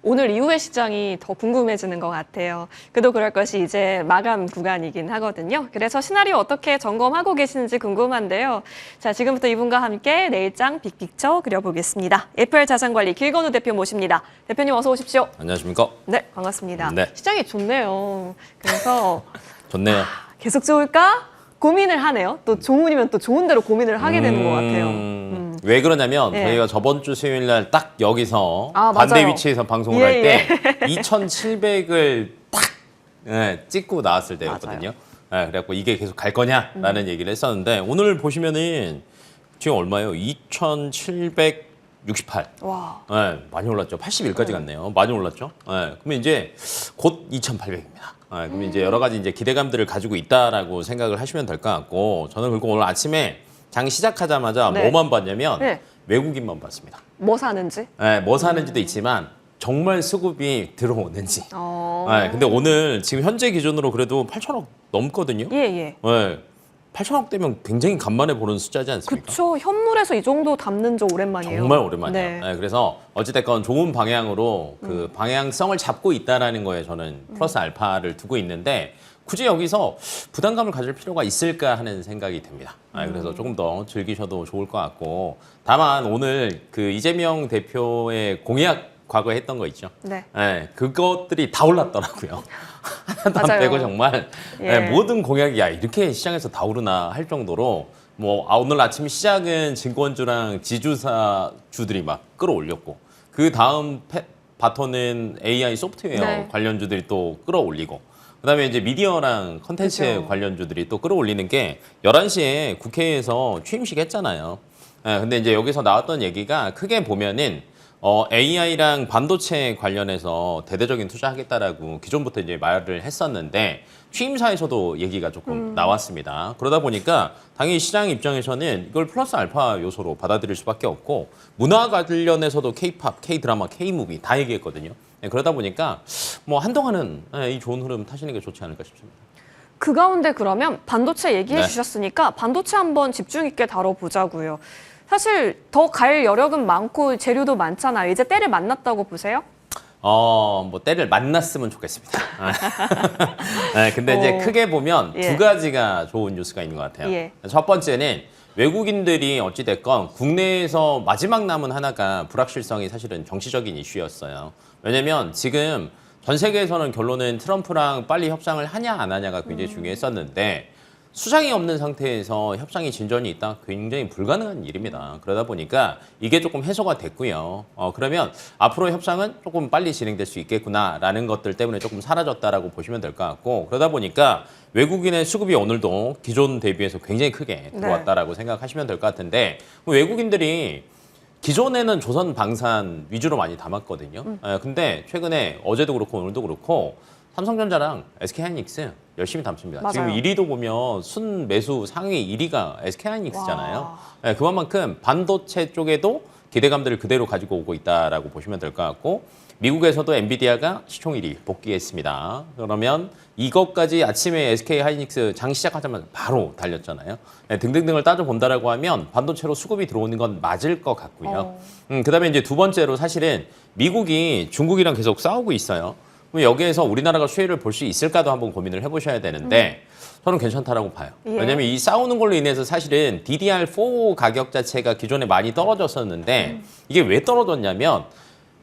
오늘 이후의 시장이 더 궁금해지는 것 같아요. 그도 그럴 것이 이제 마감 구간이긴 하거든요. 그래서 시나리오 어떻게 점검하고 계시는지 궁금한데요. 자, 지금부터 이분과 함께 내일장 빅픽처 그려보겠습니다. FR 자산관리 길건우 대표 모십니다. 대표님 어서 오십시오. 안녕하십니까? 네, 반갑습니다. 네. 시장이 좋네요. 그래서 좋네요. 계속 좋을까? 고민을 하네요. 또 좋으면 또 좋은 대로 고민을 하게 되는 것 같아요. 왜 그러냐면 네. 저희가 저번 주 수요일 날 딱 여기서 아, 반대 맞아요. 위치에서 방송을 예, 할 때 2,700을 딱 찍고 나왔을 때였거든요. 그래갖고 이게 계속 갈 거냐라는 얘기를 했었는데 오늘 보시면은 지금 얼마예요? 2,768. 와. 많이 올랐죠. 81까지 갔네요. 많이 올랐죠. 그러면 이제 곧 2,800입니다. 그러면 이제 여러 가지 이제 기대감들을 가지고 있다라고 생각을 하시면 될 것 같고 저는 그리고 오늘 아침에 장 시작하자마자 네. 뭐만 봤냐면 네. 외국인만 봤습니다. 뭐 사는지? 뭐 사는지도 있지만 정말 수급이 들어오는지. 어. 근데 오늘 지금 현재 기준으로 그래도 8천억 넘거든요. 예. 8천억 되면 굉장히 간만에 보는 숫자지 않습니까? 그쵸. 현물에서 이 정도 담는 저 오랜만이에요. 정말 오랜만이에요. 네. 그래서 어찌됐건 좋은 방향으로 그 방향성을 잡고 있다라는 거에 저는 플러스 알파를 두고 있는데 굳이 여기서 부담감을 가질 필요가 있을까 하는 생각이 듭니다. 그래서 조금 더 즐기셔도 좋을 것 같고 다만 오늘 그 이재명 대표의 공약 과거에 했던 거 있죠. 네. 그것들이 다 올랐더라고요. 하나도 안 맞아요. 빼고 정말 예. 모든 공약이 야 이렇게 시장에서 다 오르나 할 정도로 오늘 아침 시작은 증권주랑 지주사 주들이 막 끌어올렸고 그 다음 바톤은 AI 소프트웨어 네. 관련주들이 또 끌어올리고 그다음에 이제 미디어랑 컨텐츠 그죠. 관련주들이 또 끌어올리는 게 11시에 국회에서 취임식 했잖아요. 근데 이제 여기서 나왔던 얘기가 크게 보면은 AI랑 반도체 관련해서 대대적인 투자하겠다라고 기존부터 이제 말을 했었는데 취임사에서도 얘기가 조금 나왔습니다. 그러다 보니까 당연히 시장 입장에서는 이걸 플러스 알파 요소로 받아들일 수밖에 없고 문화 관련해서도 K-팝, K-드라마, K-무비 다 얘기했거든요. 그러다 보니까 한동안은 이 좋은 흐름 타시는 게 좋지 않을까 싶습니다. 그 가운데 그러면 반도체 얘기해 네. 주셨으니까 반도체 한번 집중 있게 다뤄보자고요. 사실 더 갈 여력은 많고 재료도 많잖아요. 이제 때를 만났다고 보세요? 때를 만났으면 좋겠습니다. 근데 이제 크게 보면 예. 두 가지가 좋은 뉴스가 있는 것 같아요. 예. 첫 번째는 외국인들이 어찌됐건 국내에서 마지막 남은 하나가 불확실성이 사실은 정치적인 이슈였어요. 왜냐면 지금 전 세계에서는 결론은 트럼프랑 빨리 협상을 하냐 안 하냐가 굉장히 중요했었는데 수장이 없는 상태에서 협상이 진전이 있다? 굉장히 불가능한 일입니다. 그러다 보니까 이게 조금 해소가 됐고요. 그러면 앞으로 협상은 조금 빨리 진행될 수 있겠구나라는 것들 때문에 조금 사라졌다라고 보시면 될 것 같고 그러다 보니까 외국인의 수급이 오늘도 기존 대비해서 굉장히 크게 들어왔다라고 생각하시면 될 것 같은데 외국인들이 기존에는 조선 방산 위주로 많이 담았거든요. 근데 최근에 어제도 그렇고 오늘도 그렇고 삼성전자랑 SK하이닉스 열심히 담습니다. 맞아요. 지금 1위도 보면 순 매수 상위 1위가 SK하이닉스잖아요. 그만큼 반도체 쪽에도 기대감들을 그대로 가지고 오고 있다라고 보시면 될 것 같고 미국에서도 엔비디아가 시총 1위 복귀했습니다. 그러면 이것까지 아침에 SK하이닉스 장 시작하자마자 바로 달렸잖아요. 등등등을 따져본다라고 하면 반도체로 수급이 들어오는 건 맞을 것 같고요. 그다음에 이제 두 번째로 사실은 미국이 중국이랑 계속 싸우고 있어요. 그럼 여기에서 우리나라가 수혜를 볼 수 있을까도 한번 고민을 해보셔야 되는데 저는 괜찮다라고 봐요. 예. 왜냐하면 이 싸우는 걸로 인해서 사실은 DDR4 가격 자체가 기존에 많이 떨어졌었는데 이게 왜 떨어졌냐면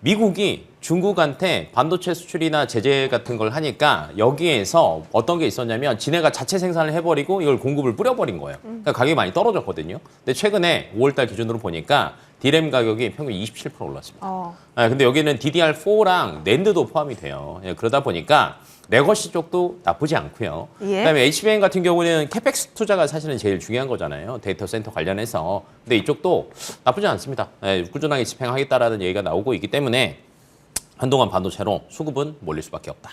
미국이 중국한테 반도체 수출이나 제재 같은 걸 하니까 여기에서 어떤 게 있었냐면 지네가 자체 생산을 해버리고 이걸 공급을 뿌려버린 거예요. 그러니까 가격이 많이 떨어졌거든요. 근데 최근에 5월달 기준으로 보니까 D램 가격이 평균 27% 올랐습니다. 근데 여기는 DDR4랑 낸드도 포함이 돼요. 그러다 보니까 레거시 쪽도 나쁘지 않고요. 예. 그다음에 HBM 같은 경우는 캐펙스 투자가 사실은 제일 중요한 거잖아요. 데이터 센터 관련해서. 근데 이쪽도 나쁘지 않습니다. 꾸준하게 집행하겠다라는 얘기가 나오고 있기 때문에 한동안 반도체로 수급은 몰릴 수밖에 없다.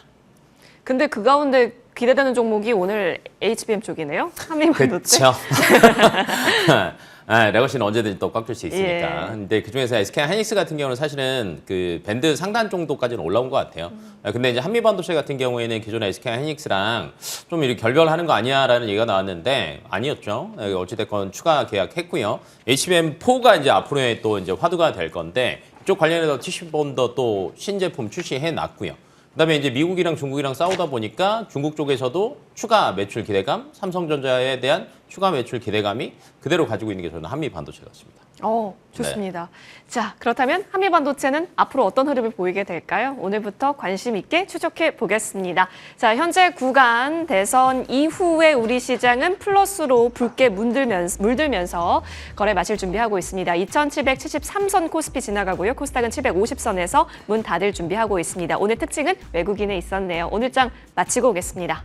근데 그 가운데 기대되는 종목이 오늘 HBM 쪽이네요. 한미반도체. 그렇죠. 레거시는 언제든지 또 꽉 줄 수 있으니까. 예. 근데 그중에서 SK하이닉스 같은 경우는 사실은 그 밴드 상단 정도까지는 올라온 것 같아요. 근데 이제 한미반도체 같은 경우에는 기존의 SK하이닉스랑 좀 이렇게 결별하는 거 아니야라는 얘기가 나왔는데 아니었죠. 어찌됐건 추가 계약했고요. HBM4가 이제 앞으로의 또 이제 화두가 될 건데 이쪽 관련해서 티슈본더 또 신제품 출시해 놨고요. 그다음에 이제 미국이랑 중국이랑 싸우다 보니까 중국 쪽에서도 추가 매출 기대감, 삼성전자에 대한 추가 매출 기대감이 그대로 가지고 있는 게 저는 한미 반도체 같습니다. 좋습니다. 자, 그렇다면 한미 반도체는 앞으로 어떤 흐름을 보이게 될까요? 오늘부터 관심 있게 추적해 보겠습니다. 자, 현재 구간 대선 이후에 우리 시장은 플러스로 붉게 물들면서 거래 마칠 준비하고 있습니다. 2773선 코스피 지나가고요. 코스닥은 750선에서 문 닫을 준비하고 있습니다. 오늘 특징은 외국인에 있었네요. 오늘 장 마치고 오겠습니다.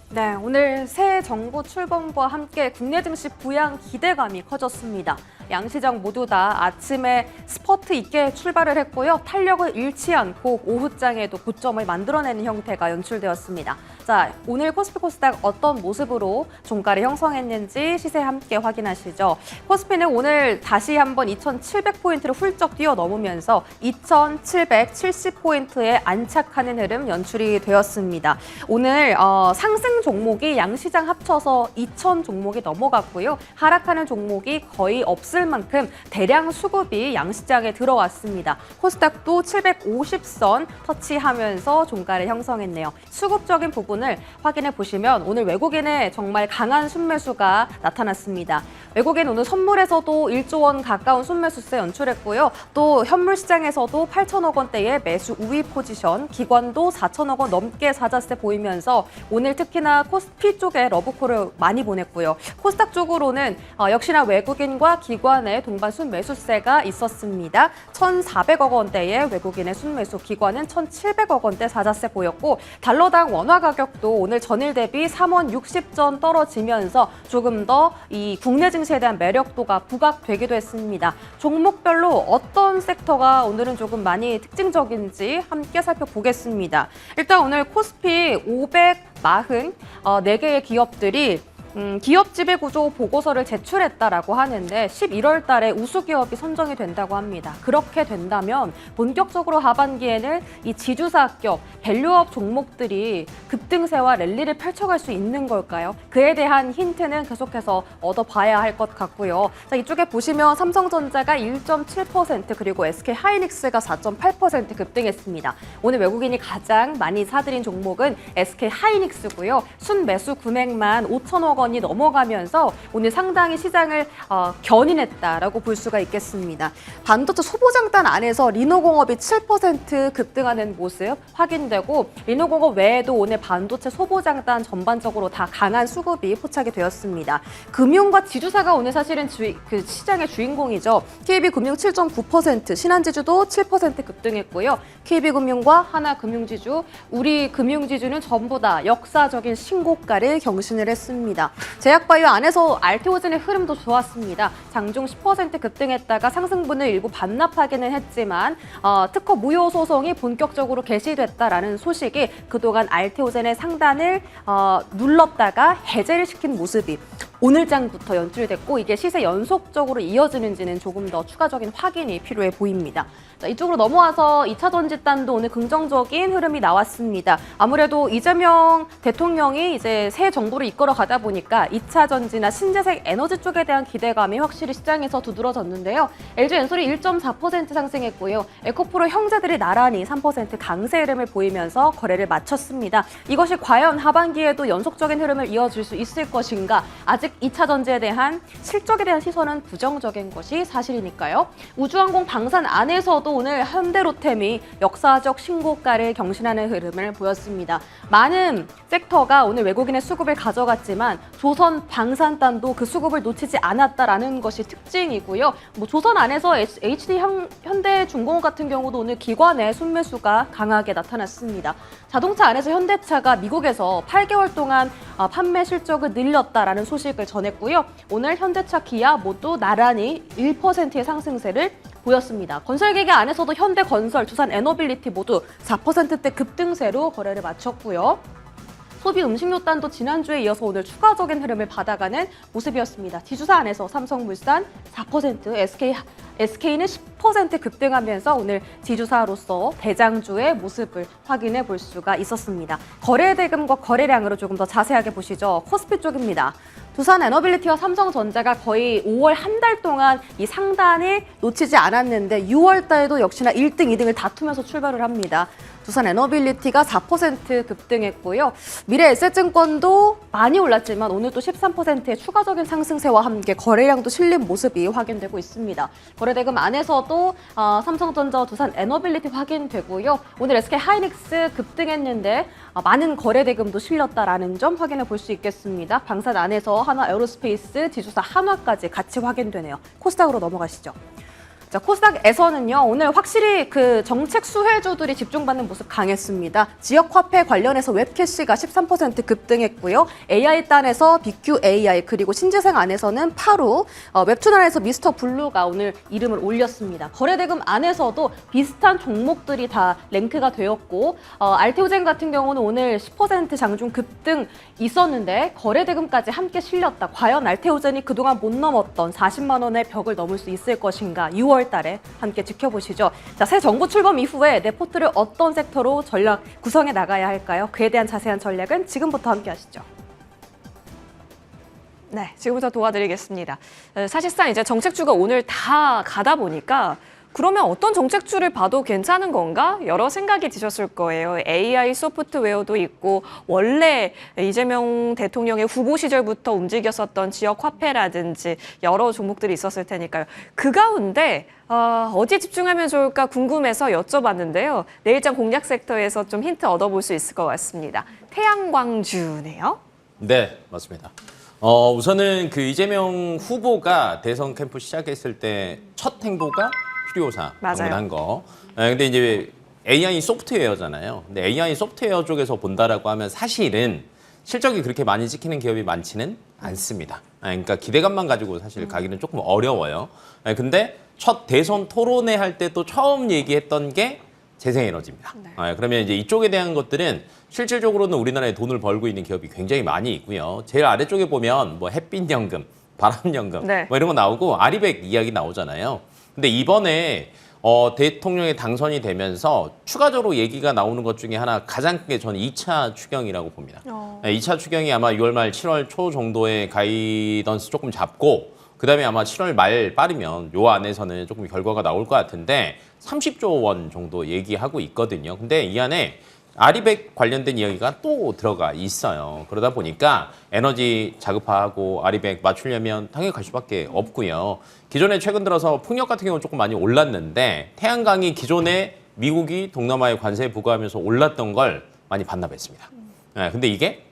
네, 오늘 새 정부 출범과 함께 국내 증시 부양 기대감이 커졌습니다. 양시장 모두 다 아침에 스퍼트 있게 출발을 했고요. 탄력을 잃지 않고 오후장에도 고점을 만들어내는 형태가 연출되었습니다. 자, 오늘 코스피 코스닥 어떤 모습으로 종가를 형성했는지 시세 함께 확인하시죠. 코스피는 오늘 다시 한번 2,700포인트를 훌쩍 뛰어넘으면서 2,770포인트에 안착하는 흐름 연출이 되었습니다. 오늘 상승 종목이 양시장 합쳐서 2,000 종목이 넘어갔고요. 하락하는 종목이 거의 없을 만큼 대량 수급이 양시장에 들어왔습니다. 코스닥도 750선 터치하면서 종가를 형성했네요. 수급적인 부분을 확인해 보시면 오늘 외국인의 정말 강한 순매수가 나타났습니다. 외국인 오늘 선물에서도 1조 원 가까운 순매수세 연출했고요. 또 현물 시장에서도 8천억 원대의 매수 우위 포지션, 기관도 4천억 원 넘게 사자세 보이면서 오늘 특히나 코스피 쪽에 러브콜을 많이 보냈고요. 코스닥 쪽으로는 역시나 외국인과 기관의 동반 순매수세가 있었습니다. 1,400억 원대의 외국인의 순매수, 기관은 1,700억 원대 사자세 보였고 달러당 원화 가격도 오늘 전일 대비 3원 60전 떨어지면서 조금 더 이 국내 증시에 대한 매력도가 부각되기도 했습니다. 종목별로 어떤 섹터가 오늘은 조금 많이 특징적인지 함께 살펴보겠습니다. 일단 오늘 코스피 544개의 기업들이 기업 지배 구조 보고서를 제출했다라고 하는데 11월 달에 우수 기업이 선정이 된다고 합니다. 그렇게 된다면 본격적으로 하반기에는 이 지주사격, 밸류업 종목들이 급등세와 랠리를 펼쳐갈 수 있는 걸까요? 그에 대한 힌트는 계속해서 얻어봐야 할 것 같고요. 자, 이쪽에 보시면 삼성전자가 1.7% 그리고 SK하이닉스가 4.8% 급등했습니다. 오늘 외국인이 가장 많이 사들인 종목은 SK하이닉스고요. 순매수 금액만 5천억 원이 넘어가면서 오늘 상당히 시장을 견인했다라고 볼 수가 있겠습니다. 반도체 소보장단 안에서 리노공업이 7% 급등하는 모습 확인되고 리노공업 외에도 오늘 반도체 소보장단 전반적으로 다 강한 수급이 포착이 되었습니다. 금융과 지주사가 오늘 사실은 시장의 주인공이죠. KB금융 7.9%, 신한지주도 7% 급등했고요. KB금융과 하나금융지주, 우리금융지주는 전부 다 역사적인 신고가를 경신을 했습니다. 제약바이오 안에서 알테오젠의 흐름도 좋았습니다. 장중 10% 급등했다가 상승분을 일부 반납하기는 했지만 특허 무효 소송이 본격적으로 개시됐다라는 소식이 그동안 알테오젠의 상단을 눌렀다가 해제를 시킨 모습이 오늘장부터 연출됐고 이게 시세 연속적으로 이어지는지는 조금 더 추가적인 확인이 필요해 보입니다. 자, 이쪽으로 넘어와서 2차 전지단도 오늘 긍정적인 흐름이 나왔습니다. 아무래도 이재명 대통령이 이제 새 정부를 이끌어 가다 보니까 2차 전지나 신재생 에너지 쪽에 대한 기대감이 확실히 시장에서 두드러졌는데요. LG엔솔이 1.4% 상승했고요. 에코프로 형제들이 나란히 3% 강세 흐름을 보이면서 거래를 마쳤습니다. 이것이 과연 하반기에도 연속적인 흐름을 이어줄 수 있을 것인가? 아직 2차 전지에 대한 실적에 대한 시선은 부정적인 것이 사실이니까요. 우주항공 방산 안에서도 오늘 현대로템이 역사적 신고가를 경신하는 흐름을 보였습니다. 많은 섹터가 오늘 외국인의 수급을 가져갔지만 조선 방산단도 그 수급을 놓치지 않았다라는 것이 특징이고요. 조선 안에서 HD 현대중공업 같은 경우도 오늘 기관의 순매수가 강하게 나타났습니다. 자동차 안에서 현대차가 미국에서 8개월 동안 판매 실적을 늘렸다라는 소식을 전했고요. 오늘 현대차, 기아 모두 나란히 1%의 상승세를 보였습니다. 건설기계 안에서도 현대건설, 두산에너빌리티 모두 4%대 급등세로 거래를 마쳤고요. 소비 음식료단도 지난주에 이어서 오늘 추가적인 흐름을 받아가는 모습이었습니다. 지주사 안에서 삼성물산 4%, SK는 10% 급등하면서 오늘 지주사로서 대장주의 모습을 확인해 볼 수가 있었습니다. 거래대금과 거래량으로 조금 더 자세하게 보시죠. 코스피 쪽입니다. 두산 에너빌리티와 삼성전자가 거의 5월 한 달 동안 이 상단을 놓치지 않았는데 6월 달에도 역시나 1등, 2등을 다투면서 출발을 합니다. 두산 에너빌리티가 4% 급등했고요. 미래에셋증권도 많이 올랐지만 오늘 또 13%의 추가적인 상승세와 함께 거래량도 실린 모습이 확인되고 있습니다. 거래대금 안에서도 삼성전자와 두산 에너빌리티 확인되고요. 오늘 SK하이닉스 급등했는데 많은 거래대금도 실렸다라는 점 확인해 볼 수 있겠습니다. 방산 안에서 한화 에어로스페이스, 지주사 한화까지 같이 확인되네요. 코스닥으로 넘어가시죠. 자, 코스닥에서는요, 오늘 확실히 그 정책 수혜주들이 집중받는 모습 강했습니다. 지역 화폐 관련해서 웹캐시가 13% 급등했고요. AI 단에서 BQAI 그리고 신재생 안에서는 파루, 웹툰 안에서 미스터 블루가 오늘 이름을 올렸습니다. 거래대금 안에서도 비슷한 종목들이 다 랭크가 되었고, 알테오젠 같은 경우는 오늘 10% 장중 급등 있었는데 거래대금까지 함께 실렸다. 과연 알테오젠이 그동안 못 넘었던 40만 원의 벽을 넘을 수 있을 것인가? 6월 달에 함께 지켜보시죠. 자, 새 정부 출범 이후에 내 포트를 어떤 섹터로 전략 구성해 나가야 할까요? 그에 대한 자세한 전략은 지금부터 함께 하시죠. 네, 지금부터 도와드리겠습니다. 사실상 이제 정책주가 오늘 다 가다 보니까 그러면 어떤 정책주를 봐도 괜찮은 건가? 여러 생각이 드셨을 거예요. AI 소프트웨어도 있고 원래 이재명 대통령의 후보 시절부터 움직였었던 지역 화폐라든지 여러 종목들이 있었을 테니까요. 그 가운데 어디에 집중하면 좋을까 궁금해서 여쭤봤는데요. 내일장 공략 섹터에서 좀 힌트 얻어볼 수 있을 것 같습니다. 태양광주네요. 네, 맞습니다. 우선은 그 이재명 후보가 대선 캠프 시작했을 때 첫 행보가 프리오사 방문한 거. 근데 이제 AI 소프트웨어잖아요. 근데 AI 소프트웨어 쪽에서 본다라고 하면 사실은 실적이 그렇게 많이 찍히는 기업이 많지는 않습니다. 그러니까 기대감만 가지고 사실 가기는 조금 어려워요. 근데 첫 대선 토론회 할 때 또 처음 얘기했던 게 재생에너지입니다. 네. 그러면 이제 이쪽에 대한 것들은 실질적으로는 우리나라에 돈을 벌고 있는 기업이 굉장히 많이 있고요. 제일 아래쪽에 보면 뭐 햇빛연금, 바람연금 네. 뭐 이런 거 나오고 아리백 이야기 나오잖아요. 근데 이번에 대통령이 당선이 되면서 추가적으로 얘기가 나오는 것 중에 하나 가장 큰 게 저는 2차 추경이라고 봅니다. 2차 추경이 아마 6월 말 7월 초 정도의 가이던스 조금 잡고 그다음에 아마 7월 말 빠르면 요 안에서는 조금 결과가 나올 것 같은데 30조 원 정도 얘기하고 있거든요. 근데 이 안에 아리백 관련된 이야기가 또 들어가 있어요. 그러다 보니까 에너지 자급화하고 아리백 맞추려면 당연히 갈 수밖에 없고요. 기존에 최근 들어서 풍력 같은 경우는 조금 많이 올랐는데 태양광이 기존에 미국이 동남아에 관세 부과하면서 올랐던 걸 많이 반납했습니다. 근데 이게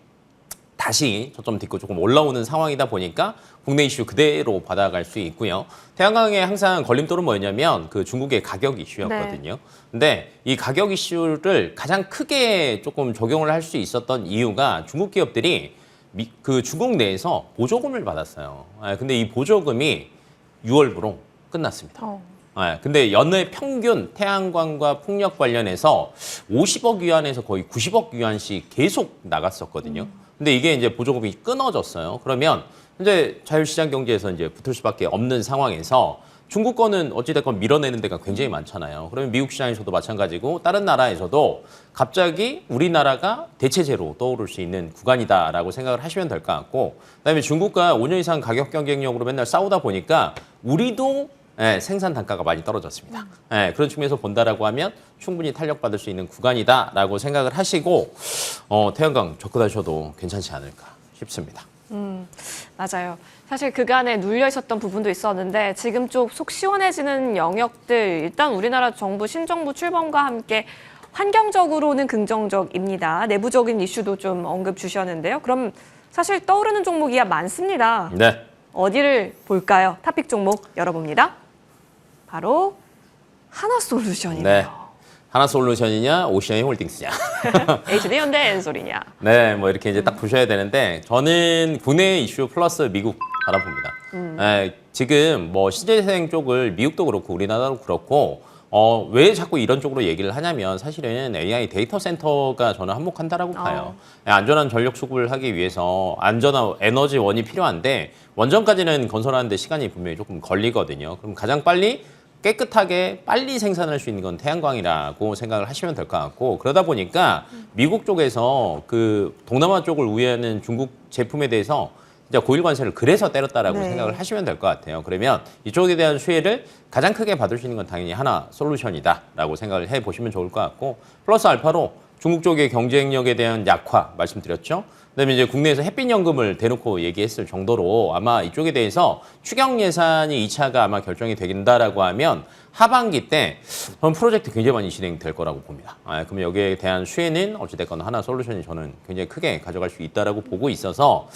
다시 저점 딛고 조금 올라오는 상황이다 보니까 국내 이슈 그대로 받아갈 수 있고요. 태양광의 항상 걸림돌은 뭐였냐면 그 중국의 가격 이슈였거든요. 네. 근데 이 가격 이슈를 가장 크게 조금 적용을 할 수 있었던 이유가 중국 기업들이 그 중국 내에서 보조금을 받았어요. 근데 이 보조금이 6월부로 끝났습니다. 근데 연회 평균 태양광과 풍력 관련해서 50억 위안에서 거의 90억 위안씩 계속 나갔었거든요. 근데 이게 이제 보조금이 끊어졌어요. 그러면 이제 자유시장 경제에서 이제 붙을 수밖에 없는 상황에서 중국 거는 어찌됐건 밀어내는 데가 굉장히 많잖아요. 그러면 미국 시장에서도 마찬가지고 다른 나라에서도 갑자기 우리나라가 대체제로 떠오를 수 있는 구간이다라고 생각을 하시면 될 것 같고 그다음에 중국과 5년 이상 가격 경쟁력으로 맨날 싸우다 보니까 우리도 생산 단가가 많이 떨어졌습니다. 그런 측면에서 본다라고 하면 충분히 탄력받을 수 있는 구간이다라고 생각을 하시고 태양광 접근하셔도 괜찮지 않을까 싶습니다. 맞아요. 사실 그간에 눌려 있었던 부분도 있었는데 지금 좀 속 시원해지는 영역들 일단 우리나라 정부 신정부 출범과 함께 환경적으로는 긍정적입니다. 내부적인 이슈도 좀 언급 주셨는데요. 그럼 사실 떠오르는 종목이야 많습니다. 네. 어디를 볼까요? 탑픽 종목 열어봅니다. 바로 하나솔루션이네요. 네. 하나솔루션이냐 오시아이 홀딩스냐. HD 현대 엔솔이냐. 네, 뭐 이렇게 이제 딱 보셔야 되는데 저는 국내 이슈 플러스 미국 바라봅니다. 지금 뭐 신재생 쪽을 미국도 그렇고 우리나라도 그렇고 왜 자꾸 이런 쪽으로 얘기를 하냐면 사실은 AI 데이터 센터가 저는 한몫한다라고 봐요. 안전한 전력 수급을 하기 위해서 안전한 에너지원이 필요한데 원전까지는 건설하는데 시간이 분명히 조금 걸리거든요. 그럼 가장 빨리 깨끗하게 빨리 생산할 수 있는 건 태양광이라고 생각을 하시면 될 것 같고 그러다 보니까 미국 쪽에서 그 동남아 쪽을 우회하는 중국 제품에 대해서 진짜 고일 관세를 그래서 때렸다라고 네. 생각을 하시면 될 것 같아요. 그러면 이쪽에 대한 수혜를 가장 크게 받을 수 있는 건 당연히 하나 솔루션이다라고 생각을 해보시면 좋을 것 같고 플러스 알파로 중국 쪽의 경쟁력에 대한 약화 말씀드렸죠. 그다음에 이제 국내에서 햇빛연금을 대놓고 얘기했을 정도로 아마 이쪽에 대해서 추경 예산이 2차가 아마 결정이 된다라고 하면 하반기 때 저는 프로젝트 굉장히 많이 진행될 거라고 봅니다. 그럼 여기에 대한 수혜는 어찌됐건 하나 솔루션이 저는 굉장히 크게 가져갈 수 있다라고 보고 있어서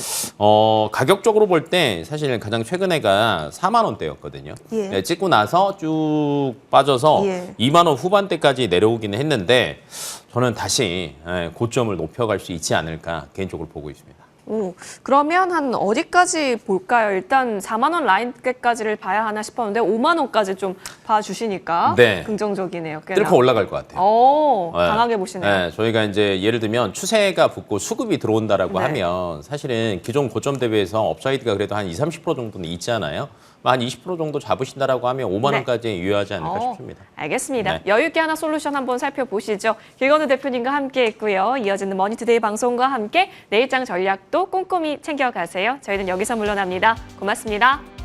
가격적으로 볼 때 사실 가장 최근에가 4만 원대였거든요. 예. 찍고 나서 쭉 빠져서 예. 2만 원 후반대까지 내려오기는 했는데 저는 다시 고점을 높여갈 수 있지 않을까 개인적으로 보고 있습니다. 오, 그러면 한 어디까지 볼까요? 일단 4만 원 라인까지를 봐야 하나 싶었는데 5만 원까지 좀 봐주시니까 네. 긍정적이네요. 꽤나. 뚫고 올라갈 것 같아요. 네. 강하게 보시네요. 네, 저희가 이제 예를 들면 추세가 붙고 수급이 들어온다라고 네. 하면 사실은 기존 고점 대비해서 업사이드가 그래도 한 20, 30% 정도는 있잖아요. 한 20% 정도 잡으신다라고 하면 5만 네. 원까지 유효하지 않을까 싶습니다. 알겠습니다. 네. 여유 있게 하나 솔루션 한번 살펴보시죠. 길건우 대표님과 함께했고요. 이어지는 머니투데이 방송과 함께 내일장 전략도 꼼꼼히 챙겨가세요. 저희는 여기서 물러납니다. 고맙습니다.